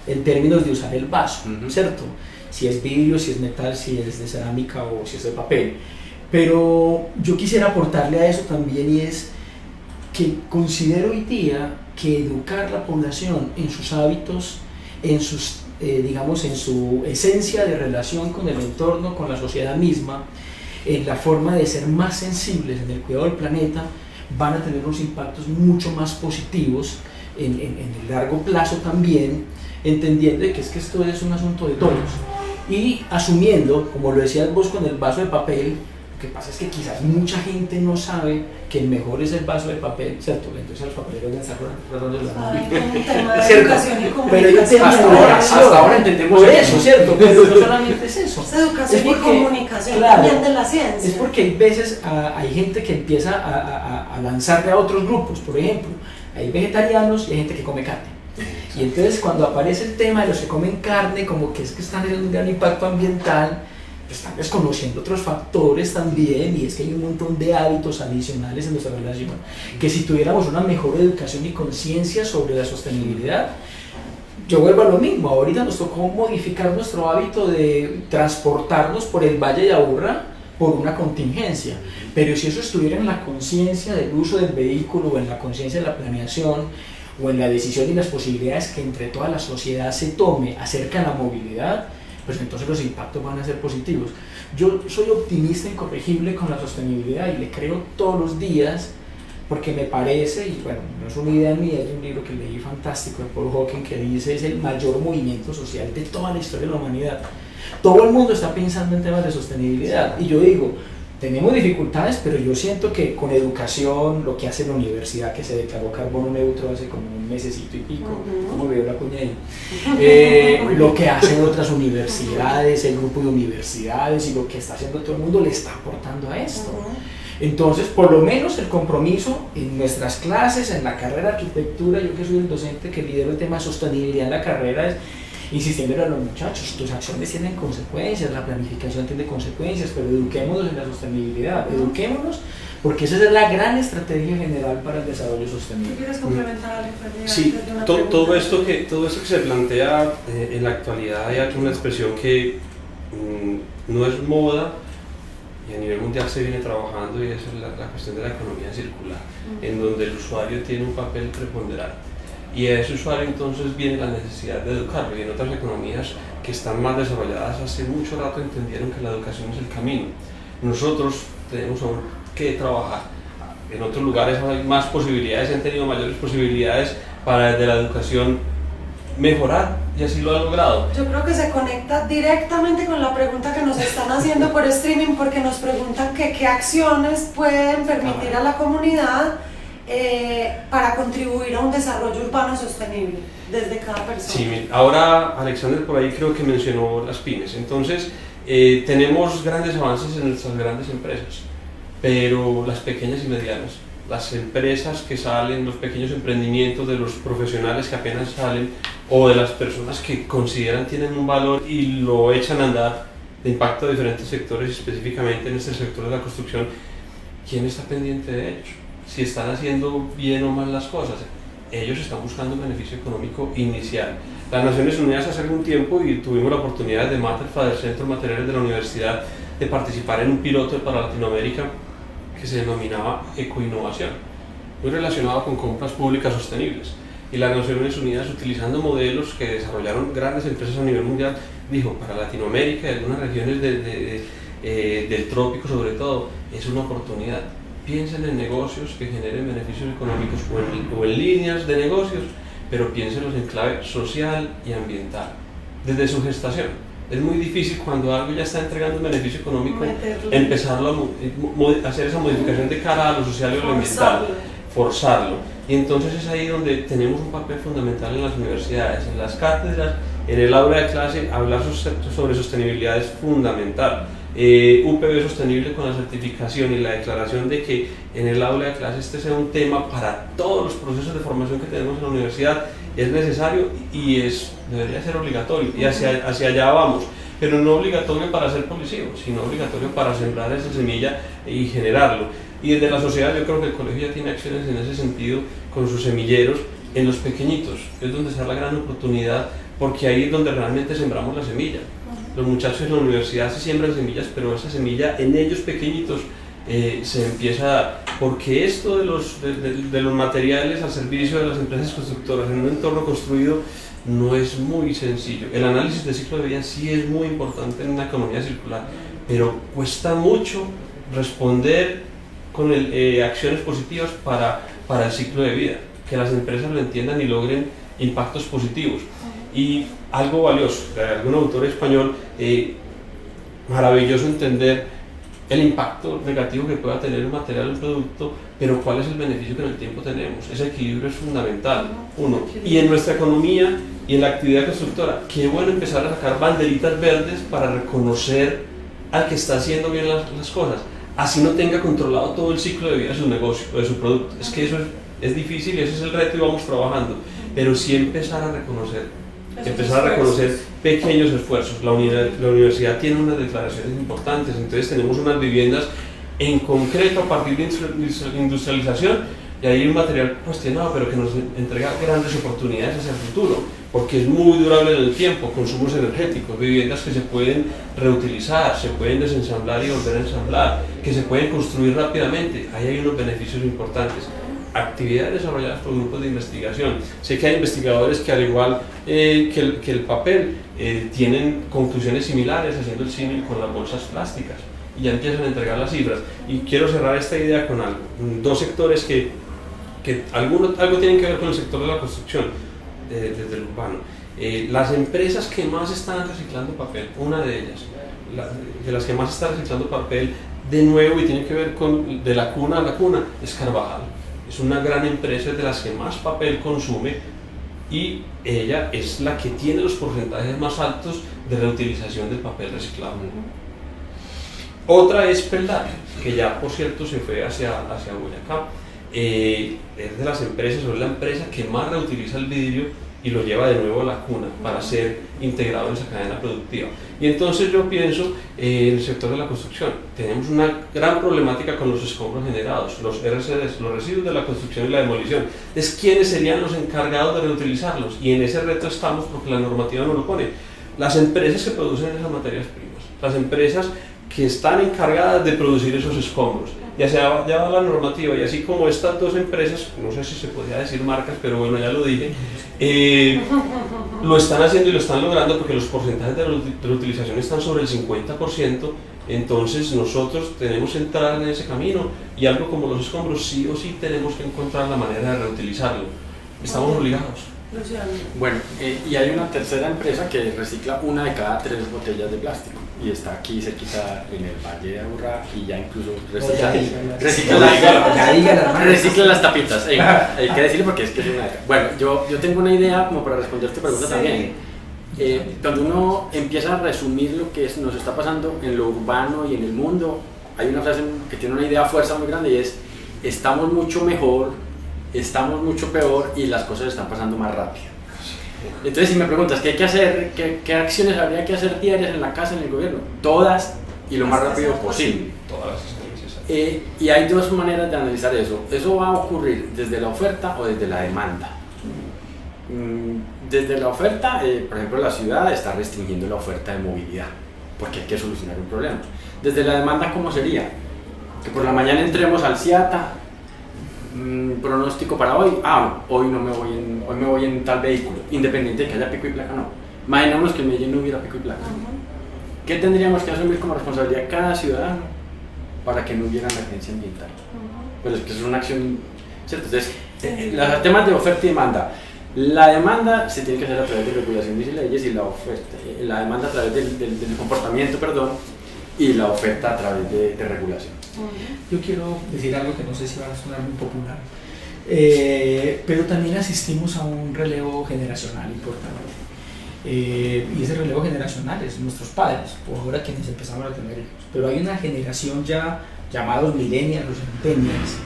en términos de usar el vaso, ¿cierto? Si es vidrio, si es metal, si es de cerámica o si es de papel. Pero yo quisiera aportarle a eso también, y es que considero hoy día que educar la población en sus hábitos, en sus, digamos, en su esencia de relación con el entorno, con la sociedad misma, en la forma de ser más sensibles en el cuidado del planeta, van a tener unos impactos mucho más positivos en el largo plazo también, entendiendo que es que esto es un asunto de todos. Y asumiendo, como lo decías vos con el vaso de papel, lo que pasa es que quizás mucha gente no sabe que el mejor es el vaso de papel, ¿cierto? Entonces a los papeleros deben estar tratando de la hasta ahora entendemos por eso, ¿cierto? Pero no solamente es eso. Es educación porque, y comunicación, claro, también de la ciencia. Es porque hay veces hay gente que empieza a lanzarle a otros grupos. Por ejemplo, hay vegetarianos y hay gente que come carne. Y entonces cuando aparece el tema de los que comen carne, como que es que están teniendo un gran impacto ambiental, están desconociendo otros factores también, y es que hay un montón de hábitos adicionales en nuestra relación, que si tuviéramos una mejor educación y conciencia sobre la sostenibilidad, yo vuelvo a lo mismo. Ahorita nos tocó modificar nuestro hábito de transportarnos por el Valle de Aburrá por una contingencia, pero si eso estuviera en la conciencia del uso del vehículo, o en la conciencia de la planeación, o en la decisión y las posibilidades que entre toda la sociedad se tome acerca de la movilidad, pues entonces los impactos van a ser positivos. Yo soy optimista incorregible con la sostenibilidad y le creo todos los días, porque me parece, y bueno, no es una idea mía, es un libro que leí fantástico de Paul Hawken, que dice es el mayor movimiento social de toda la historia de la humanidad. Todo el mundo está pensando en temas de sostenibilidad, y yo digo, tenemos dificultades, pero yo siento que con educación, lo que hace la universidad, que se declaró carbono neutro hace como un mesecito y pico, como veo la cuña ahí, lo que hacen otras universidades, el grupo de universidades, y lo que está haciendo todo el mundo le está aportando a esto. Entonces, por lo menos el compromiso en nuestras clases, en la carrera de arquitectura, yo que soy el docente que lidero el tema de sostenibilidad en la carrera, es insistiendo a los muchachos, tus acciones tienen consecuencias, la planificación tiene consecuencias, pero eduquémonos en la sostenibilidad, eduquémonos, porque esa es la gran estrategia general para el desarrollo sostenible. ¿Quieres complementar algo? Sí, todo esto que se plantea en la actualidad, hay aquí una expresión que no es moda, y a nivel mundial se viene trabajando, y es la cuestión de la economía circular, en donde el usuario tiene un papel preponderante. Y a ese usuario entonces viene la necesidad de educarlo, y en otras economías que están más desarrolladas hace mucho rato entendieron que la educación es el camino. Nosotros tenemos aún que trabajar. En otros lugares hay más posibilidades, han tenido mayores posibilidades para desde la educación mejorar, y así lo ha logrado. Yo creo que se conecta directamente con la pregunta que nos están haciendo por streaming, porque nos preguntan que qué acciones pueden permitir a la comunidad para contribuir a un desarrollo urbano sostenible desde cada persona. Sí, ahora Alexander por ahí creo que mencionó las pymes. Entonces tenemos grandes avances en nuestras grandes empresas, pero las pequeñas y medianas, las empresas que salen, los pequeños emprendimientos de los profesionales que apenas salen, o de las personas que consideran tienen un valor y lo echan a andar, de impacto a diferentes sectores, específicamente en este sector de la construcción, ¿quién está pendiente de ellos? Si están haciendo bien o mal las cosas. Ellos están buscando un beneficio económico inicial. Las Naciones Unidas hace algún tiempo, y tuvimos la oportunidad de Matterfa, del Centro de Materiales de la Universidad, de participar en un piloto para Latinoamérica que se denominaba Ecoinnovación, muy relacionado con compras públicas sostenibles. Y las Naciones Unidas, utilizando modelos que desarrollaron grandes empresas a nivel mundial, dijo, para Latinoamérica y algunas regiones del trópico sobre todo, es una oportunidad. Piensen en negocios que generen beneficios económicos o en líneas de negocios, pero piénsenlos en clave social y ambiental, desde su gestación. Es muy difícil cuando algo ya está entregando un beneficio económico, empezarlo a hacer esa modificación de cara a lo social y a lo ambiental, forzarlo. Y entonces es ahí donde tenemos un papel fundamental en las universidades, en las cátedras, en el aula de clase. Hablar sobre sostenibilidad es fundamental. UPB Sostenible, con la certificación y la declaración de que en el aula de clase este sea un tema para todos los procesos de formación que tenemos en la universidad, es necesario y debería ser obligatorio, y hacia allá vamos, pero no obligatorio para ser policivo, sino obligatorio para sembrar esa semilla y generarlo. Y desde la sociedad yo creo que el colegio ya tiene acciones en ese sentido con sus semilleros en los pequeñitos, es donde está la gran oportunidad, porque ahí es donde realmente sembramos la semilla. Los muchachos en la universidad se siembran semillas, pero esa semilla en ellos pequeñitos se empieza a dar, porque esto de los materiales al servicio de las empresas constructoras en un entorno construido no es muy sencillo. El análisis de ciclo de vida sí es muy importante en una economía circular, pero cuesta mucho responder con acciones positivas para el ciclo de vida, que las empresas lo entiendan y logren impactos positivos. Y algo valioso, de algún autor español, maravilloso entender el impacto negativo que pueda tener un material o un producto, pero cuál es el beneficio que en el tiempo tenemos. Ese equilibrio es fundamental, uno. Y en nuestra economía y en la actividad constructora, qué bueno empezar a sacar banderitas verdes para reconocer al que está haciendo bien las cosas, así no tenga controlado todo el ciclo de vida de su negocio o de su producto. Es que eso es difícil y ese es el reto y vamos trabajando, pero sí empezar a reconocer empezar a reconocer pequeños esfuerzos. La universidad tiene unas declaraciones importantes, entonces tenemos unas viviendas en concreto a partir de industrialización, y hay un material cuestionado, pero que nos entrega grandes oportunidades hacia el futuro, porque es muy durable en el tiempo, consumos energéticos, viviendas que se pueden reutilizar, se pueden desensamblar y volver a ensamblar, que se pueden construir rápidamente. Ahí hay unos beneficios importantes. Actividades desarrolladas por grupos de investigación. Sé que hay investigadores que, al igual que el papel, tienen conclusiones similares, haciendo el símil con las bolsas plásticas, y ya empiezan a entregar las cifras. Y quiero cerrar esta idea con algo. Dos sectores que algo tienen que ver con el sector de la construcción, desde el urbano. Las empresas que más están reciclando papel, una de ellas, de las que más está reciclando papel, de nuevo, y tiene que ver con de la cuna a la cuna, es Carvajal. Es una gran empresa, de las que más papel consume, y ella es la que tiene los porcentajes más altos de reutilización del papel reciclado. Otra es Peldar, que ya por cierto se fue hacia Boyacá. Es de las empresas, o es la empresa que más reutiliza el vidrio y lo lleva de nuevo a la cuna para ser integrado en esa cadena productiva. Y entonces yo pienso en el sector de la construcción. Tenemos una gran problemática con los escombros generados, los RCDs, los residuos de la construcción y la demolición. Es quiénes serían los encargados de reutilizarlos, y en ese reto estamos porque la normativa nos lo pone. Las empresas que producen esas materias primas, las empresas que están encargadas de producir esos escombros. Ya va la normativa, y así como estas dos empresas, no sé si se podría decir marcas, pero bueno, ya lo dije, lo están haciendo y lo están logrando, porque los porcentajes de reutilización están sobre el 50%. Entonces nosotros tenemos que entrar en ese camino, y algo como los escombros sí o sí tenemos que encontrar la manera de reutilizarlo. Estamos obligados. Bueno, y hay una tercera empresa que recicla 1 de cada 3 botellas de plástico, y está aquí cerquita en el Valle de Aburrá, y ya incluso recicla las tapitas. Hay que decirlo porque es que es una... Bueno, yo tengo una idea como para responder tu pregunta también. Cuando uno empieza a resumir lo que nos está pasando en lo urbano y en el mundo, hay una frase que tiene una idea fuerza muy grande, y es: estamos mucho mejor, estamos mucho peor, y las cosas están pasando más rápido. Entonces, si me preguntas qué hay que hacer, qué acciones habría que hacer diarias en la casa, en el gobierno, todas, y lo más rápido posible. Todas las experiencias. Y hay dos maneras de analizar eso. Eso va a ocurrir desde la oferta o desde la demanda. Desde la oferta, por ejemplo, la ciudad está restringiendo la oferta de movilidad, porque hay que solucionar un problema. Desde la demanda, ¿cómo sería? Que por la mañana entremos al CIATA, pronóstico para hoy, hoy me voy en tal vehículo, independiente de que haya pico y placa, no. Imaginémonos que en Medellín no hubiera pico y placa. ¿Qué tendríamos que asumir como responsabilidad cada ciudadano para que no hubiera emergencia ambiental? Pues es que eso es una acción, ¿cierto? Entonces, los temas de oferta y demanda. La demanda se tiene que hacer a través de regulaciones y leyes, y la demanda a través del comportamiento, y la oferta a través de regulación. Yo quiero decir algo que no sé si va a sonar muy popular, pero también asistimos a un relevo generacional importante. Y ese relevo generacional es nuestros padres, o ahora quienes empezamos a tener hijos. Pero hay una generación ya llamados millennials, los centennials,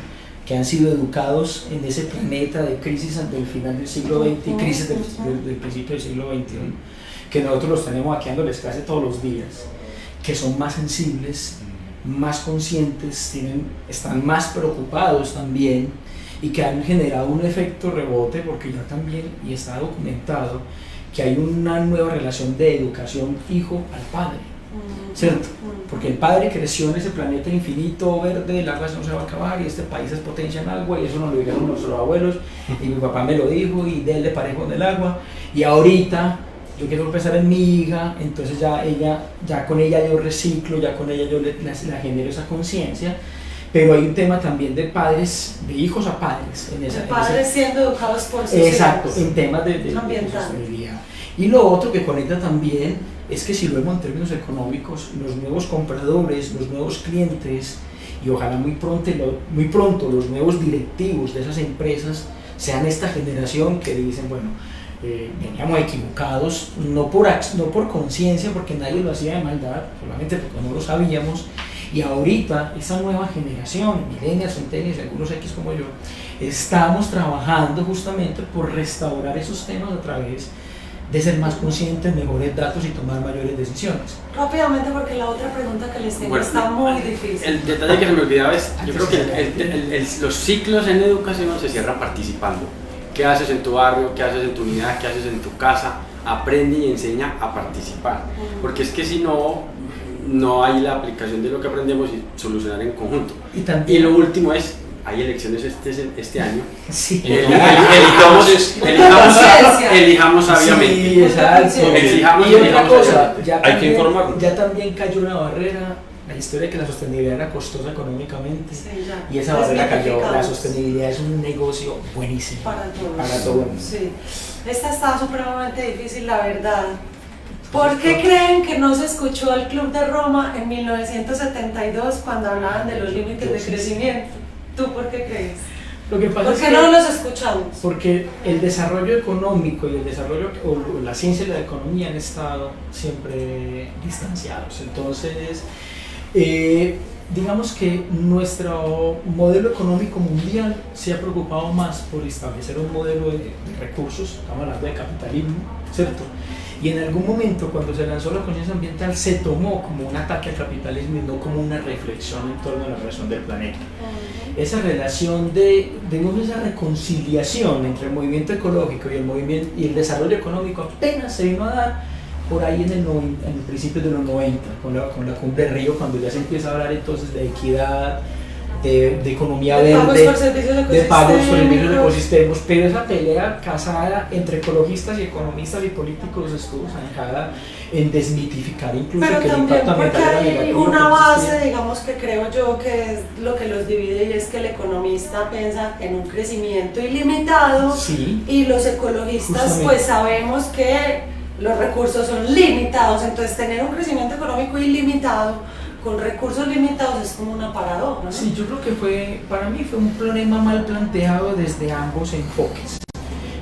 que han sido educados en ese planeta de crisis del final del siglo XX y crisis del principio del siglo XXI, que nosotros los tenemos aquí dándoles clase todos los días, que son más sensibles, más conscientes, están más preocupados también, y que han generado un efecto rebote, porque ya también, y está documentado, que hay una nueva relación de educación hijo al padre, ¿cierto? Porque el padre creció en ese planeta infinito, verde, el agua no se va a acabar, y este país es potencia en agua, y eso nos lo dijeron nuestros abuelos, y mi papá me lo dijo, y de él le parejo del agua, y ahorita yo quiero pensar en mi hija, entonces ya con ella yo reciclo, ya con ella yo la genero esa conciencia. Pero hay un tema también de padres, de hijos a padres. Padres siendo educados por sus exacto, hijos. en temas de sostenibilidad. Y lo otro que conecta también es que, si lo vemos en términos económicos, los nuevos compradores, los nuevos clientes, y ojalá muy pronto los nuevos directivos de esas empresas sean esta generación que dicen, bueno, veníamos equivocados, no por conciencia, porque nadie lo hacía de maldad, solamente porque no lo sabíamos. Y ahorita, esa nueva generación, millennials, centennials, algunos X como yo, estamos trabajando justamente por restaurar esos temas a través de ser más conscientes, mejores datos y tomar mayores decisiones. Rápidamente, porque la otra pregunta que les tengo Bueno, está muy difícil. El detalle que se me olvidaba es, yo creo que los ciclos en educación se cierran participando. ¿Qué haces en tu barrio? ¿Qué haces en tu unidad? ¿Qué haces en tu casa? Aprende y enseña a participar. Porque es que si no, no hay la aplicación de lo que aprendemos y solucionar en conjunto. Y lo último es, hay elecciones este año. Sí. Elijamos sabiamente. Sí, exacto. Exijamos y y otra elijamos cosa, sabiamente. Hay que informarnos. ya también cayó una barrera, la historia de que la sostenibilidad era costosa económicamente, Sí, ya. y esa barrera cayó. La Desmitificamos. sostenibilidad es un negocio buenísimo. Para todos. Para todos. Sí. Esta está supremamente difícil, la verdad. ¿Por qué creen que no se escuchó al Club de Roma en 1972 cuando hablaban de los límites de crecimiento? ¿Tú por qué crees? Lo que pasa ¿Por es qué que no los escuchamos? porque el desarrollo económico y el desarrollo, o la ciencia y la economía han estado siempre distanciados. Entonces, digamos que nuestro modelo económico mundial se ha preocupado más por establecer un modelo de recursos, estamos hablando de capitalismo, ¿cierto? Y en algún momento, cuando se lanzó la conciencia ambiental, se tomó como un ataque al capitalismo y no como una reflexión en torno a la relación del planeta. Esa relación digamos, esa reconciliación entre el movimiento ecológico y el desarrollo económico apenas se vino a dar por ahí en el principio de los 90, con la cumbre de Río, cuando ya se empieza a hablar entonces de equidad, de economía verde, de pagos por servicios ecosistémicos, pero esa pelea casada entre ecologistas y economistas y políticos estuvo zanjada en desmitificar incluso Pero que el también impacto porque ambiental era hay negativo. una que base, existía. digamos, que creo yo que es lo que los divide, y es que el economista piensa en un crecimiento ilimitado, Sí. y los ecologistas Justamente. pues sabemos que los recursos son limitados. Entonces tener un crecimiento económico ilimitado con recursos limitados es como una paradoja, ¿no? Sí, yo creo que para mí fue un problema mal planteado desde ambos enfoques,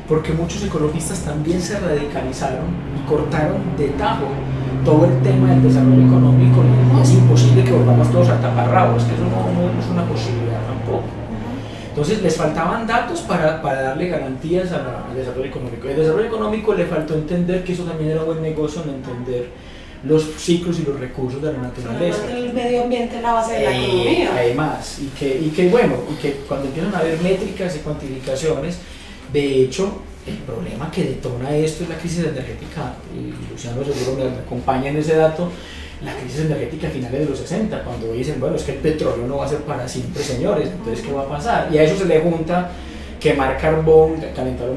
porque muchos ecologistas también se radicalizaron y cortaron de tajo todo el tema del desarrollo económico, y es imposible que volvamos todos a taparrabos, que eso no es una posibilidad tampoco. Entonces les faltaban datos para darle garantías al desarrollo económico. El desarrollo económico le faltó entender que eso también era un buen negocio, en entender los ciclos y los recursos de la naturaleza. El medio ambiente es la base de la economía. Además, y que cuando empiezan a haber métricas y cuantificaciones, de hecho, el problema que detona esto es la crisis energética, y Luciano seguro me acompaña en ese dato, la crisis energética a finales de los 60, cuando dicen, bueno, es que el petróleo no va a ser para siempre, señores, entonces, ¿qué va a pasar? Y a eso se le junta quemar carbón, calentar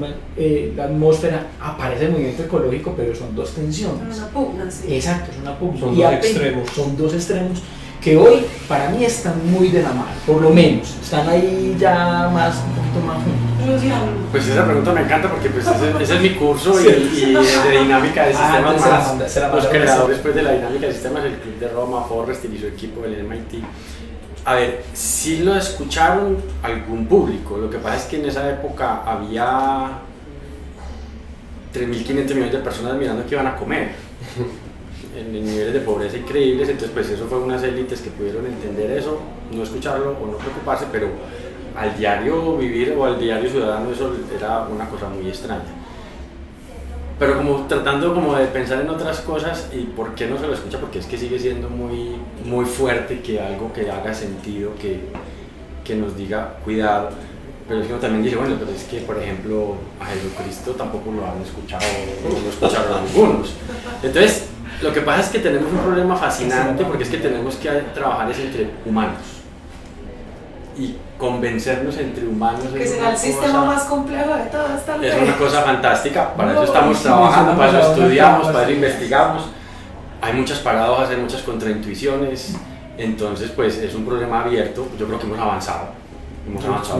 la atmósfera, aparece el movimiento ecológico, pero son dos tensiones. Una pugna, sí. Exacto, es una pugna. Son Y dos apenas- extremos. Son dos extremos que hoy para mí están muy de la mano, por lo menos, están ahí ya un poquito más juntos. Luciano. Pues esa pregunta me encanta porque pues ese es mi curso Sí. y de dinámica de sistemas entonces más. se la Los manda creadores pues, de la dinámica de sistemas, el Club de Roma, Forrest y su equipo del MIT. A ver, sí lo escucharon algún público, lo que pasa es que en esa época había 3.500 millones de personas mirando que iban a comer en niveles de pobreza increíbles, entonces pues eso fue unas élites que pudieron entender eso, no escucharlo o no preocuparse, pero al diario vivir o al diario ciudadano eso era una cosa muy extraña. Pero como tratando como de pensar en otras cosas y por qué no se lo escucha, porque es que sigue siendo muy, muy fuerte que algo que haga sentido, que nos diga cuidado, pero es que uno también dice, bueno, pero es que por ejemplo a Jesucristo tampoco lo han escuchado, o lo escucharon algunos. Entonces, lo que pasa es que tenemos un problema fascinante porque es que tenemos que trabajar es entre humanos y convencernos entre humanos Que es será una el sistema cosa- más complejo de todas, tal vez. es una cosa fantástica, para No, eso estamos sí, trabajando, sí, para eso sí, sí, estudiamos, sí, para eso sí. investigamos. Hay muchas paradojas, hay muchas contraintuiciones, entonces pues es un problema abierto. Yo creo que hemos avanzado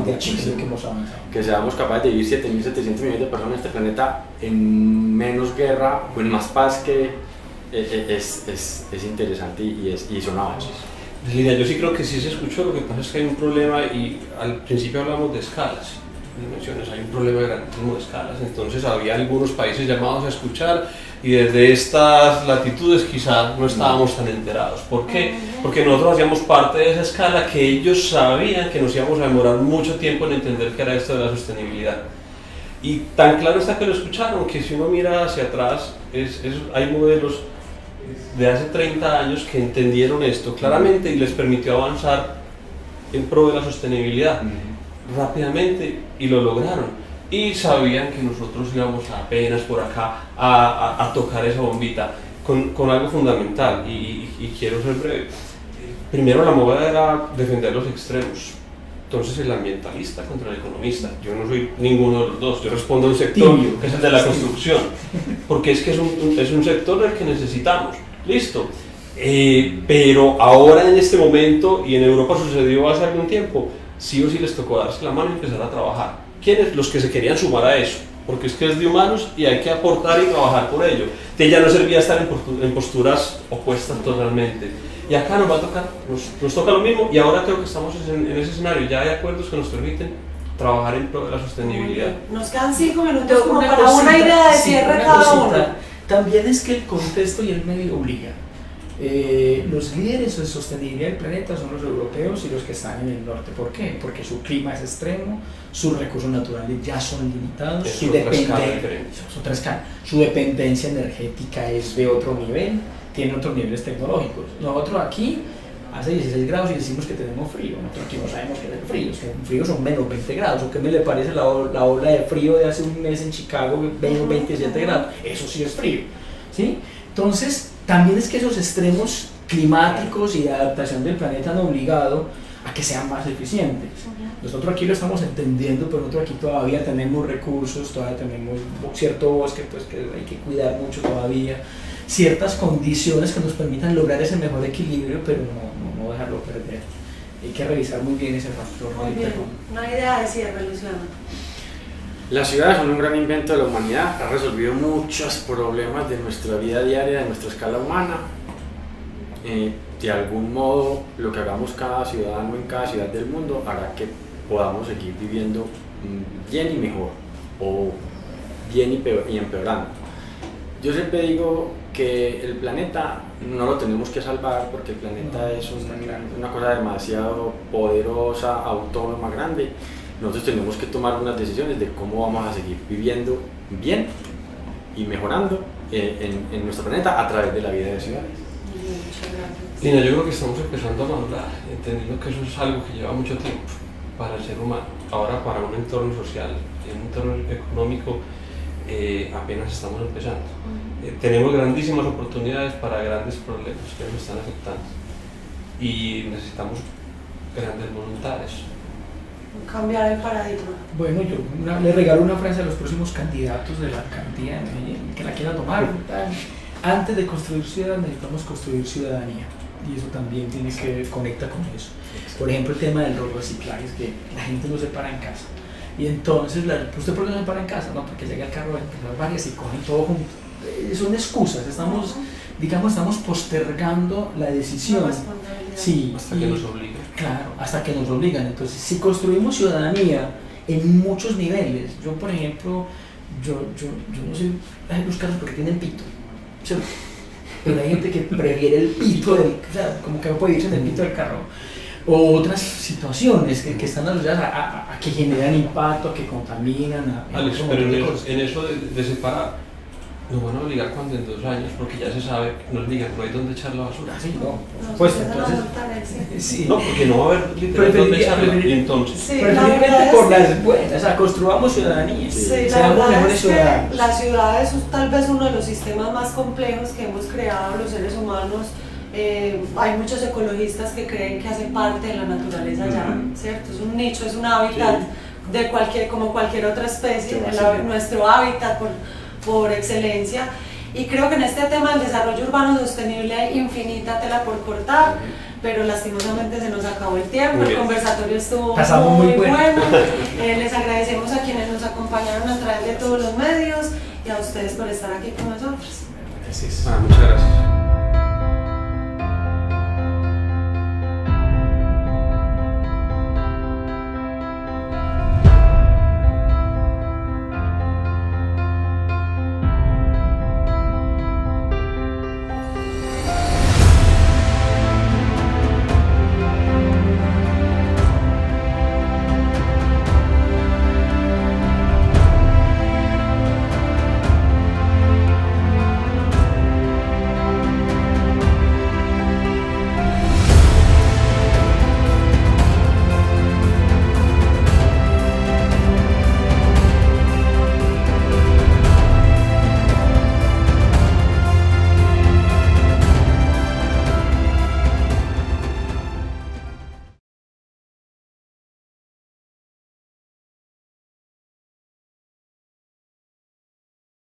muchísimo. Que hemos avanzado. Que seamos capaces de vivir 7.700 millones de personas en este planeta en menos guerra o en más paz, que es interesante y son avances. Lina, yo sí creo que sí se escuchó, lo que pasa es que hay un problema y al principio hablamos de escalas, dimensiones, hay un problema grandísimo de escalas, entonces había algunos países llamados a escuchar y desde estas latitudes quizás no estábamos tan enterados. ¿Por qué? Porque nosotros hacíamos parte de esa escala que ellos sabían que nos íbamos a demorar mucho tiempo en entender qué era esto de la sostenibilidad. Y tan claro está que lo escucharon, que si uno mira hacia atrás, hay modelos de hace 30 años que entendieron esto claramente y les permitió avanzar en pro de la sostenibilidad rápidamente, y lo lograron. Y sabían que nosotros íbamos apenas por acá a tocar esa bombita con algo fundamental, y quiero ser breve. Primero, la moda era defender los extremos. Entonces, el ambientalista contra el economista. Yo no soy ninguno de los dos. Yo respondo a un sector que es el de la construcción, porque es que es un sector del que necesitamos. Listo. Pero ahora, en este momento, y en Europa sucedió hace algún tiempo, sí o sí les tocó darse la mano y empezar a trabajar. ¿Quiénes? Los que se querían sumar a eso, porque es que es de humanos y hay que aportar y trabajar por ello. Que ya no servía estar en posturas opuestas totalmente. Y acá nos va a tocar, nos toca lo mismo, y ahora creo que estamos en ese escenario. Ya hay acuerdos que nos permiten trabajar en pro de la sostenibilidad. Nos quedan 5 minutos como para una idea de cierre cada uno. También es que el contexto y el medio obligan. Los líderes de sostenibilidad del planeta son los europeos y los que están en el norte. ¿Por qué? Porque su clima es extremo, sus recursos naturales ya son limitados, su dependencia energética es de otro nivel, tiene otros niveles tecnológicos. Nosotros aquí hace 16 grados y decimos que tenemos frío. Nosotros aquí no sabemos qué es el frío, es que el frío son menos 20 grados. ¿O qué me le parece la ola de frío de hace un mes en Chicago, menos 27 grados? Eso sí es frío, ¿sí? Entonces, también es que esos extremos climáticos y de adaptación del planeta han obligado a que sean más eficientes. Nosotros aquí lo estamos entendiendo, pero nosotros aquí todavía tenemos recursos, todavía tenemos cierto bosque, pues que hay que cuidar mucho todavía, ciertas condiciones que nos permitan lograr ese mejor equilibrio, pero no dejarlo perder. Hay que revisar muy bien ese factor. Muy bien, una idea de cierre, Luciano. Las ciudades son un gran invento de la humanidad, ha resolvido muchos problemas de nuestra vida diaria, de nuestra escala humana. De algún modo, lo que hagamos cada ciudadano en cada ciudad del mundo hará que podamos seguir viviendo bien y mejor, o bien y empeorando. Yo siempre digo que el planeta no lo tenemos que salvar, porque el planeta es una cosa demasiado poderosa, autónoma, grande. Nosotros tenemos que tomar unas decisiones de cómo vamos a seguir viviendo bien y mejorando en nuestro planeta a través de la vida de ciudades. Lina, yo creo que estamos empezando a madurar, entendiendo que eso es algo que lleva mucho tiempo para el ser humano. Ahora, para un entorno social, en un entorno económico, apenas estamos empezando. Tenemos grandísimas oportunidades para grandes problemas que nos están afectando, y necesitamos grandes voluntades. Cambiar el paradigma. Bueno, yo le regalo una frase a los próximos candidatos de la alcaldía de Medellín, que la quieran tomar. Antes de construir ciudad, necesitamos construir ciudadanía, y eso también conecta con eso. Por ejemplo, el tema del rol reciclaje, es que la gente no se para en casa. Y entonces, ¿usted por qué no se para en casa? No, porque llega el carro de empezar varias y cogen todo junto. Son excusas, estamos postergando la decisión. Sí, hasta que nos obligan. Claro, hasta que nos obligan. Entonces, si construimos ciudadanía en muchos niveles, yo por ejemplo, yo no sé, hay los carros porque tienen pito, ¿cierto? Pero hay gente que prefiere el pito, o sea, como que no puede irse en el pito del carro. O otras situaciones que están asociadas a que generan impacto, a que contaminan. Alex, pero en eso de separar, nos van a obligar cuando en 2 años, porque ya se sabe, nos digan, no hay dónde echar la basura. Sí, no, pues entonces, sí. No, porque no va a haber literalmente dónde echarla, y entonces. Sí, preferiblemente por las buenas, o sea, construamos ciudadanía. Sí, la verdad es que la ciudad es tal vez uno de los sistemas más complejos que hemos creado los seres humanos. Hay muchos ecologistas que creen que hace parte de la naturaleza ya, ¿cierto? Es un nicho, es un hábitat de como cualquier otra especie, nuestro hábitat por excelencia. Y creo que en este tema del desarrollo urbano sostenible hay infinita tela por cortar, pero lastimosamente se nos acabó el tiempo. El conversatorio estuvo muy bueno. Les agradecemos a quienes nos acompañaron a través de todos los medios y a ustedes por estar aquí con nosotros. Gracias. Muchas gracias.